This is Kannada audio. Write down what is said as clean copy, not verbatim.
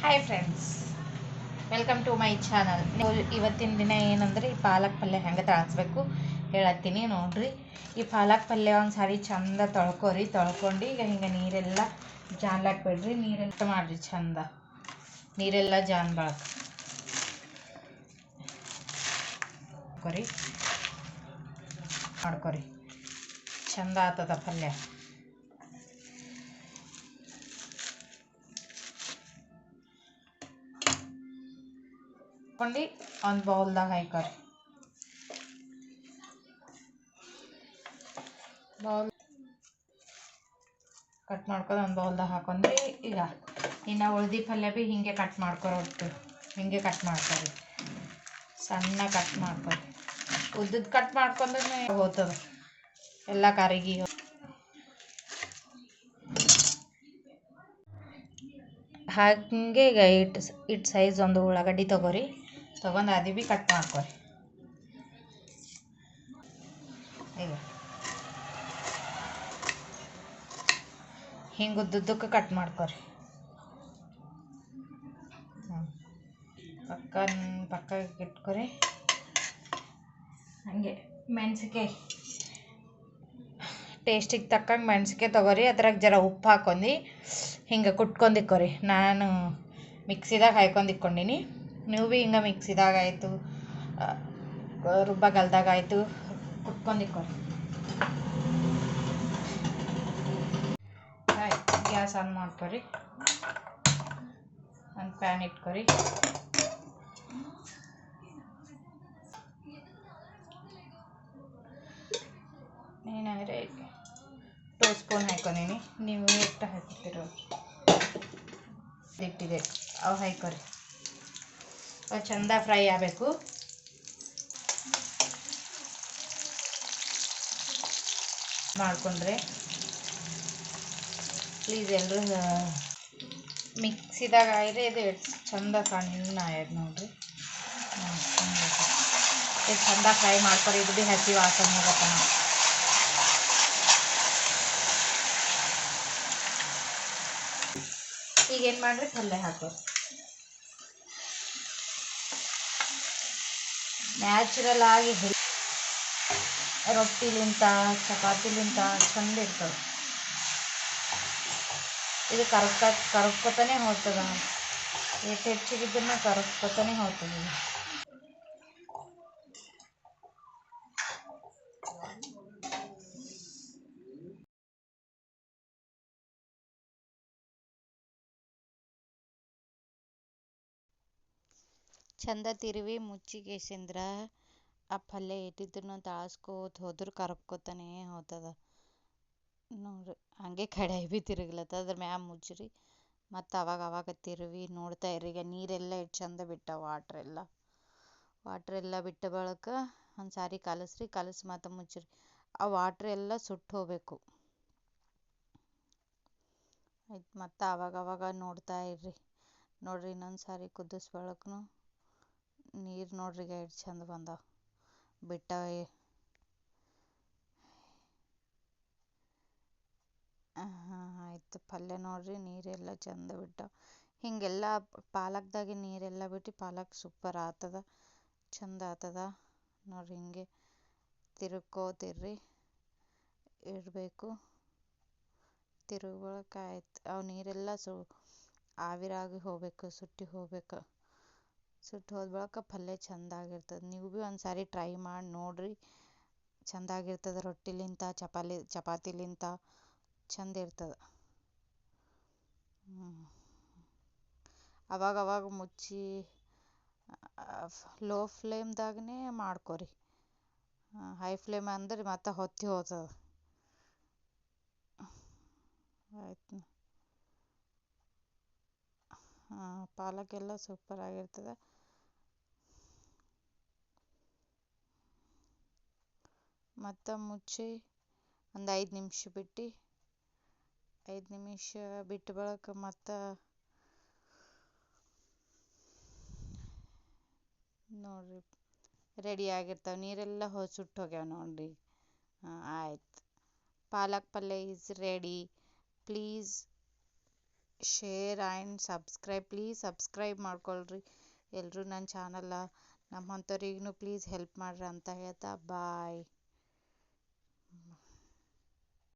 Hi friends, welcome to my channel. ಇವತ್ತಿನ ದಿನ ಏನಂದ್ರೆ ಈ ಪಾಲಕ್ ಪಲ್ಯ ಹೆಂಗೆ ತಾಳಿಸ್ಬೇಕು ಹೇಳತ್ತೀನಿ ನೋಡ್ರಿ. ಈ ಪಾಲಕ್ ಪಲ್ಯ ಒಂದು ಸಾರಿ ಚಂದ ತೊಳ್ಕೊಂಡು ಈಗ ಹಿಂಗೆ ನೀರೆಲ್ಲ ಜಾನ್ಲಾಕ್ ಬಿಡ್ರಿ. ನೀರೆಲ್ಲ ಮಾಡ್ರಿ ಚಂದ, ನೀರೆಲ್ಲ ಜಾನ್ ಬಾಳಕ್ ಮಾಡ್ಕೊರಿ ಚಂದ ಆತದ ಪಲ್ಯ. ಹಾಕೊಂಡು ಒಂದು ಬೌಲ್ದಾಗ ಹಾಕೋರಿ. ಬೌಲ್ ಕಟ್ ಮಾಡ್ಕೊಂಡು ಒಂದು ಬೌಲ್ದಾಗ ಹಾಕೊಂಡ್ರಿ. ಈಗ ಇನ್ನು ಉಳ್ದಿ ಪಲ್ಯ ಭೀ ಹಿಂಗೆ ಕಟ್ ಮಾಡ್ಕೊರೊಟ್ಟು, ಹಿಂಗೆ ಕಟ್ ಮಾಡ್ಕೊರಿ, ಸಣ್ಣ ಕಟ್ ಮಾಡ್ಕೊರಿ. ಉದ್ದದ ಕಟ್ ಮಾಡ್ಕೊಂಡ್ರೆ ಹೋಗ್ತದೆ ಎಲ್ಲ ಕರಿಗಿ. ಹಾಗೆ ಈಗ ಇಟ್ಟು ಸೈಜ್ ಒಂದು ಉಳ್ಳಾಗಡ್ಡಿ ತೊಗೊರಿ. ತೊಗೊಂಡು ಅದು ಭೀ ಕಟ್ ಮಾಡ್ಕೊರಿ. ಈಗ ಹಿಂಗೆ ಉದ್ದುದ್ದಕ್ಕೆ ಕಟ್ ಮಾಡ್ಕೊರಿ. ಪಕ್ಕ ಇಟ್ಕೊರಿ. ಹಾಗೆ ಮೆಣಸಿನ್ಕಾಯಿ ಟೇಸ್ಟಿಗೆ ತಕ್ಕಂಗೆ ಮೆಣಸಿನ್ಕಾಯಿ ತೊಗೊರಿ. ಅದ್ರಾಗ ಜರ ಉಪ್ಪು ಹಾಕೊಂಡು ಹಿಂಗೆ ಕುಟ್ಕೊಂಡಿಕ್ಕೊರಿ. ನಾನು ಮಿಕ್ಸಿದಾಗ ಹಾಯ್ಕೊಂಡಿಕ್ಕೊಂಡೀನಿ. ನೀವು ಭೀ ಹಿಂಗೆ ಮಿಕ್ಸಿದಾಗ ಆಯಿತು, ರುಬ್ಬಗಲ್ದಾಗ ಆಯಿತು ಕುಟ್ಕೊಂಡಿಕ್ಕೊರಿ. ಆಯ್ತು, ಗ್ಯಾಸ್ ಆನ್ ಮಾಡ್ಕೊರಿ. ಒಂದು ಪ್ಯಾನ್ ಇಟ್ಕೊರಿ. ಏನಾದರೆ 2 ಸ್ಪೂನ್ ಹಾಕೊಂಡೀನಿ. ನೀವು ಎಷ್ಟು ಹಾಕ್ತಿರೋ ಇಟ್ಟಿದೆ ಅವು ಹಾಕ್ಕೊರಿ. ಅವು ಚಂದ ಫ್ರೈ ಆಗಬೇಕು. ಮಾಡಿಕೊಂಡ್ರೆ ಪ್ಲೀಸ್ ಎಲ್ಲರೂ ಮಿಕ್ಸಿದಾಗ ಆಯ್ರೆ ಇದು ಚಂದ ಸಣ್ಣ ಆಯ್ತು ನೋಡಿರಿ. ಇದು ಚಂದ ಫ್ರೈ ಮಾಡ್ಕೊರಿ. ಇದು ಭೀ ಹಸಿ ವಾಸನೆ ಹೋಗತ್ತ. ಈಗೇನು ಮಾಡಿರಿ, ಪಲ್ಯ ಹಾಕೋರಿ. ನ್ಯಾಚುರಲ್ ಆಗಿ ರೊಟ್ಟಿಲಿಂತ ಚಪಾತಿಲಿಂತ ಚಂದ ಇರ್ತದೆ. ಇದು ಕರಗ್ಕೊತಾನೆ ಹೋಗ್ತದ. ಎಷ್ಟು ಹೆಚ್ಚಿಗಿದ್ದನ್ನ ಕರಗ್ಕೊತಾನೆ ಹೋಗ್ತದೆ. ಚಂದ ತಿರುವಿ ಮುಚ್ಚಿಗೆಸಿಂದ್ರ ಆ ಪಲ್ಯ ಇಟ್ಟಿದ್ದನ್ನು ತಾಳ್ಸ್ಕೋತ ಹೋದ್ರೆ ಕರಗ್ಕೋತಾನೆ ಹೋಗ್ತದ ನೋಡ್ರಿ. ಹಾಗೆ ಕಡಾಯಿ ಭೀ ತಿರುಗ್ಲತ್ತ. ಅದ್ರ ಮ್ಯಾಲ ಮುಚ್ಚ್ರಿ. ಮತ್ತು ಅವಾಗ ತಿರುವಿ ನೋಡ್ತಾ ಇರ್ರಿ. ಈಗ ನೀರೆಲ್ಲ ಎಷ್ಟು ಚಂದ ಬಿಟ್ಟಾವ. ವಾಟ್ರ್ ಎಲ್ಲ ಬಿಟ್ಟ ಬಳಕ ಒಂದು ಸಾರಿ ಕಲಸಿ ಮತ್ತು ಮುಚ್ಚ್ರಿ. ಆ ವಾಟ್ರ್ ಎಲ್ಲ ಸುಟ್ಟು ಹೋಗ್ಬೇಕು. ಆಯ್ತು, ಮತ್ತು ಅವಾಗ ನೋಡ್ತಾ ಇರ್ರಿ. ನೋಡ್ರಿ, ಇನ್ನೊಂದು ಸಾರಿ ಕುದಿಸ್ಬಳಕ್ನು ನೀರು ನೋಡ್ರಿ ಈಗ ಎಷ್ಟು ಚಂದ ಬಂದಾವ ಬಿಟ್ಟವೆ. ಆಯ್ತು, ಪಲ್ಯ ನೋಡ್ರಿ ನೀರೆಲ್ಲ ಚಂದ ಬಿಟ್ಟಾವ. ಹಿಂಗೆಲ್ಲ ಪಾಲಕ್ದಾಗೆ ನೀರೆಲ್ಲ ಬಿಟ್ಟು ಪಾಲಕ್ ಸೂಪರ್ ಆಗ್ತದ, ಚಂದ ಆಗ್ತದ ನೋಡ್ರಿ. ಹಿಂಗೆ ತಿರುಗ್ಕೋತಿರ್ರಿ ಇಡಬೇಕು. ತಿರುಗ್ಬಳಕ ಆಯ್ತು, ಅವು ನೀರೆಲ್ಲ ಆವಿರಾಗಿ ಹೋಗ್ಬೇಕು, ಸುಟ್ಟು ಹೋದ್ಬಳಕ ಪಲ್ಯ ಚೆಂದಾಗಿರ್ತದೆ. ನೀವು ಭೀ ಒಂದು ಸಾರಿ ಟ್ರೈ ಮಾಡಿ ನೋಡ್ರಿ, ಚೆಂದಾಗಿರ್ತದೆ. ರೊಟ್ಟಿಲಿಂತ ಚಪಾತಿಲಿಂತ ಚಂದ ಇರ್ತದೆ. ಅವಾಗ ಮುಚ್ಚಿ ಲೋ ಫ್ಲೇಮ್ದಾಗನೇ ಮಾಡ್ಕೊರಿ. ಹೈ ಫ್ಲೇಮ್ ಅಂದ್ರೆ ಮತ್ತೆ ಹೊತ್ತಿ ಹೋಗ್ತದೆ. ಆಯ್ತು, ಪಾಲಕ್ಕೆಲ್ಲ ಸೂಪರ್ ಆಗಿರ್ತದೆ. ಮತ್ತು ಮುಚ್ಚಿ ಒಂದು 5 ನಿಮಿಷ ಬಿಟ್ಟು 5 ನಿಮಿಷ ಬಿಟ್ಟು ಬಳಕ ಮತ್ತು ನೋಡ್ರಿ ರೆಡಿ ಆಗಿರ್ತಾವೆ. ನೀರೆಲ್ಲ ಸುಟ್ಟು ಹೋಗ್ಯಾವ ನೋಡ್ರಿ. ಆಯ್ತು, ಪಾಲಕ್ ಪಲ್ಯ is ready. Please share and subscribe, please subscribe ಮಾಡ್ಕೊಳ್ರಿ ಎಲ್ಲರೂ ನನ್ನ ಚಾನಲ್ನ. ನಮ್ಮಂಥವ್ರಿಗೂ ಪ್ಲೀಸ್ ಹೆಲ್ಪ್ ಮಾಡ್ರಿ ಅಂತ ಹೇಳ್ತಾ ಬಾಯ್.